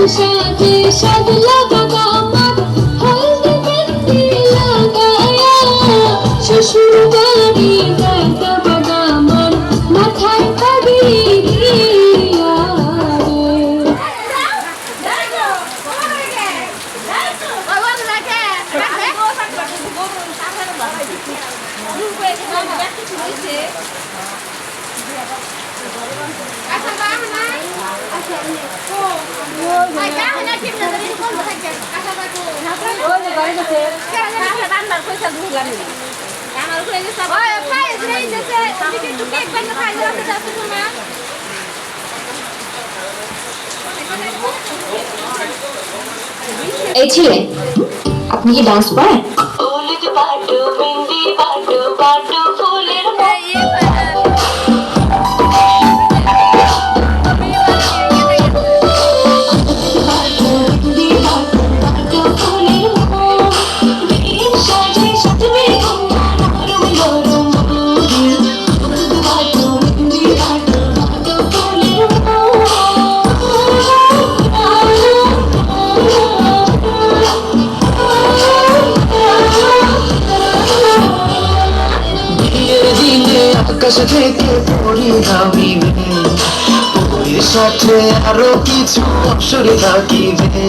সাজে সাজলা বাবা আমার হলদি মেহেন্দি লাগায়া শ্বশুর বাড়ি যাইতা বাবা আমার মাথায় পাগড়ি দিয়া এই ছেলে আপনি কি ডান্স করেন? হলুদ বাটু মেহেন্দি বাটু বাটু ফুলের আকাশ থেকে পড়ি নামিবে ওর সাথে আরো কিছু অপসরে থাকিবে